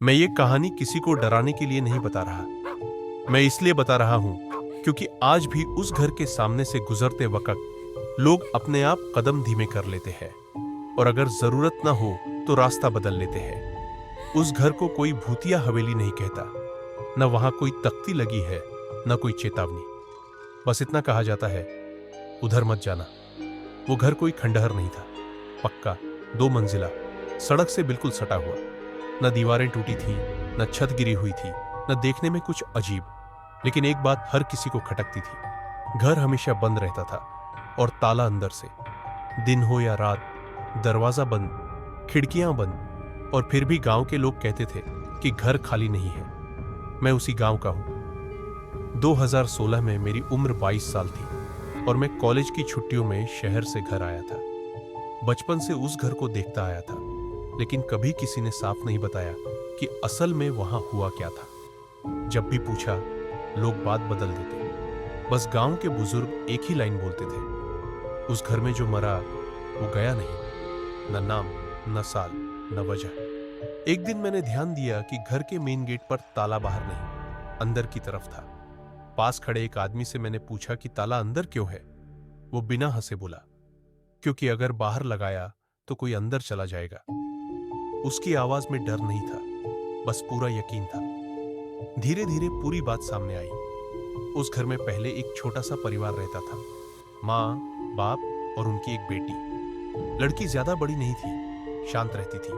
मैं ये कहानी किसी को डराने के लिए नहीं बता रहा। मैं इसलिए बता रहा हूं क्योंकि आज भी उस घर के सामने से गुजरते वक्त लोग अपने आप कदम धीमे कर लेते हैं और अगर जरूरत ना हो तो रास्ता बदल लेते हैं। उस घर को कोई भूतिया हवेली नहीं कहता, न वहां कोई तख्ती लगी है, न कोई चेतावनी। बस इतना कहा जाता है, उधर मत जाना। वो घर कोई खंडहर नहीं था, पक्का, 2 मंजिला, सड़क से बिल्कुल सटा हुआ। न दीवारें टूटी थीं, न छत गिरी हुई थी, न देखने में कुछ अजीब। लेकिन एक बात हर किसी को खटकती थी, घर हमेशा बंद रहता था और ताला अंदर से। दिन हो या रात, दरवाजा बंद, खिड़कियां बंद, और फिर भी गांव के लोग कहते थे कि घर खाली नहीं है। मैं उसी गांव का हूं। 2016 में मेरी उम्र 22 साल थी और मैं कॉलेज की छुट्टियों में शहर से घर आया था। बचपन से उस घर को देखता आया था, लेकिन कभी किसी ने साफ नहीं बताया कि असल में वहां हुआ क्या था। जब भी पूछा, लोग बात बदल देते। बस गांव के बुजुर्ग एक ही लाइन बोलते थे, उस घर में जो मरा वो गया नहीं, न नाम, न साल, न वजह। एक दिन मैंने ध्यान दिया कि घर के मेन गेट पर ताला बाहर नहीं, अंदर की तरफ था। पास खड़े एक आदमी से मैंने पूछा कि ताला अंदर क्यों है। वो बिना हंसे बोला, क्योंकि अगर बाहर लगाया तो कोई अंदर चला जाएगा। उसकी आवाज में डर नहीं था, बस पूरा यकीन था। धीरे धीरे पूरी बात सामने आई। उस घर में पहले एक छोटा सा परिवार रहता था, माँ, बाप और उनकी एक बेटी। लड़की ज्यादा बड़ी नहीं थी, शांत रहती थी,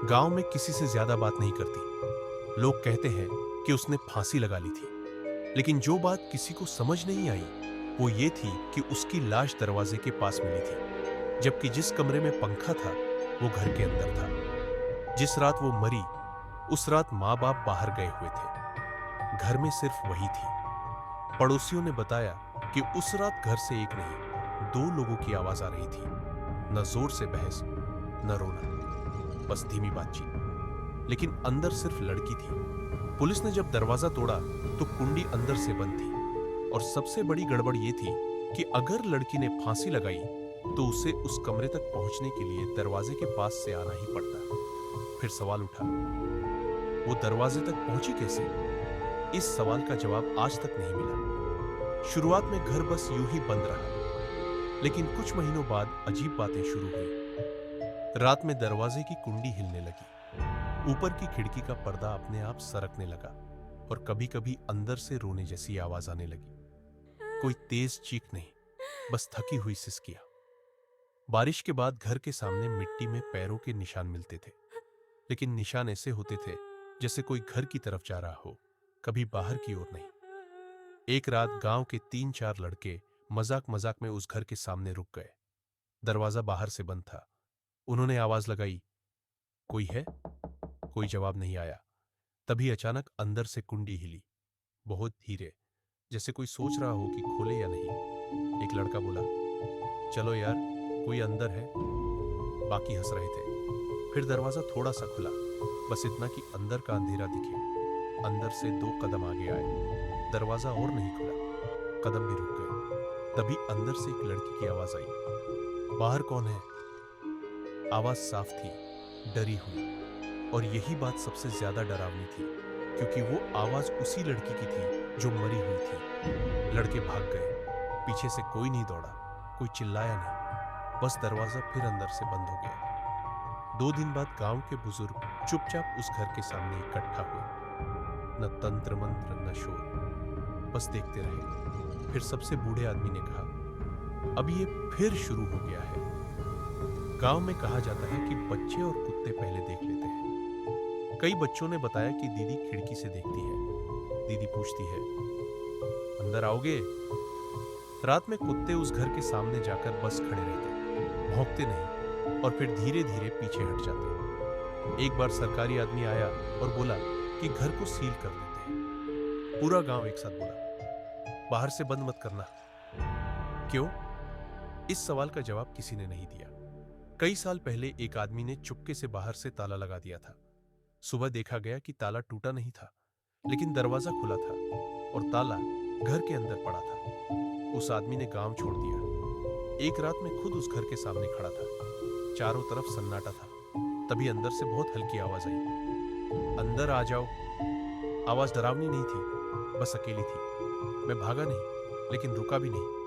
गांव में किसी से ज्यादा बात नहीं करती। लोग कहते हैं कि उसने फांसी लगा ली थी, लेकिन जो बात किसी को समझ नहीं आई वो ये थी कि उसकी लाश दरवाजे के पास मिली थी, जबकि जिस कमरे में पंखा था वो घर के अंदर था। जिस रात वो मरी, उस रात माँ बाप बाहर गए हुए थे, घर में सिर्फ वही थी। पड़ोसियों ने बताया कि उस रात घर से एक नहीं, 2 लोगों की आवाज आ रही थी। न जोर से बहस, न रोना, बस धीमी बातचीत। लेकिन अंदर सिर्फ लड़की थी। पुलिस ने जब दरवाजा तोड़ा तो कुंडी अंदर से बंद थी, और सबसे बड़ी गड़बड़ ये थी कि अगर लड़की ने फांसी लगाई तो उसे उस कमरे तक पहुंचने के लिए दरवाजे के पास से आना ही पड़ता। फिर सवाल उठा, वो दरवाजे तक पहुंची कैसे? इस सवाल का जवाब आज तक नहीं मिला। शुरुआत में घर बस यूं ही बंद रहा, लेकिन कुछ महीनों बाद अजीब बातें शुरू हुई। रात में दरवाजे की कुंडी हिलने लगी, ऊपर की खिड़की का पर्दा अपने आप सरकने लगा, और कभी-कभी अंदर से रोने जैसी आवाज आने लगी। कोई तेज चीख नहीं, बस थकी हुई सिसकियां। बारिश के बाद घर के सामने मिट्टी में पैरों के निशान मिलते थे, लेकिन निशान ऐसे होते थे जैसे कोई घर की तरफ जा रहा हो, कभी बाहर की ओर नहीं। एक रात गांव के 3-4 लड़के मजाक मजाक में उस घर के सामने रुक गए। दरवाजा बाहर से बंद था। उन्होंने आवाज लगाई, कोई है? कोई जवाब नहीं आया। तभी अचानक अंदर से कुंडी हिली, बहुत धीरे, जैसे कोई सोच रहा हो कि खोले या नहीं। एक लड़का बोला, चलो यार, कोई अंदर है। बाकी हंस रहे थे। फिर दरवाजा थोड़ा सा खुला, बस इतना कि अंदर का अंधेरा दिखे। अंदर से 2 कदम आगे आए। दरवाजा और नहीं खुला, कदम भी रुक गए। तभी अंदर से एक लड़की की आवाज आई, बाहर कौन है? आवाज साफ थी, डरी हुई, और यही बात सबसे ज्यादा डरावनी थी, क्योंकि वो आवाज उसी लड़की की थी जो मरी हुई थी। लड़के भाग गए, पीछे से कोई नहीं दौड़ा, कोई चिल्लाया नहीं, बस दरवाजा फिर अंदर से बंद हो गया। 2 दिन बाद गांव के बुजुर्ग चुपचाप उस घर के सामने इकट्ठा हुए। न तंत्र मंत्र, न शोर, बस देखते रहे। फिर सबसे बूढ़े आदमी ने कहा, अब ये फिर शुरू हो गया है। गांव में कहा जाता है कि बच्चे और कुत्ते पहले देख लेते हैं। कई बच्चों ने बताया कि दीदी खिड़की से देखती है। दीदी पूछती है, अंदर आओगे? रात में कुत्ते उस घर के सामने जाकर बस खड़े रहते, भौंकते नहीं, और फिर धीरे धीरे पीछे हट जाते। एक बार सरकारी आदमी आया और बोला कि घर को सील कर देते हैं। पूरा गांव एक साथ बोला, बाहर से बंद मत करना। क्यों? इस सवाल का जवाब किसी ने नहीं दिया। कई साल पहले एक आदमी ने चुपके से बाहर से ताला लगा दिया था। सुबह देखा गया कि ताला टूटा नहीं था, लेकिन दरवाजा खुला था और ताला घर के अंदर पड़ा था। उस आदमी ने गांव छोड़ दिया। एक रात में खुद उस घर के सामने खड़ा था। चारों तरफ सन्नाटा था। तभी अंदर से बहुत हल्की आवाज आई, अंदर आ जाओ। आवाज डरावनी नहीं थी, बस अकेली थी। मैं भागा नहीं, लेकिन रुका भी नहीं।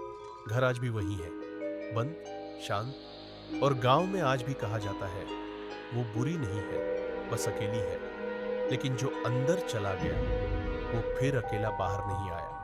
घर आज भी वही है, बंद, शांत, और गांव में आज भी कहा जाता है वो बुरी नहीं है, बस अकेली है। लेकिन जो अंदर चला गया वो फिर अकेला बाहर नहीं आया।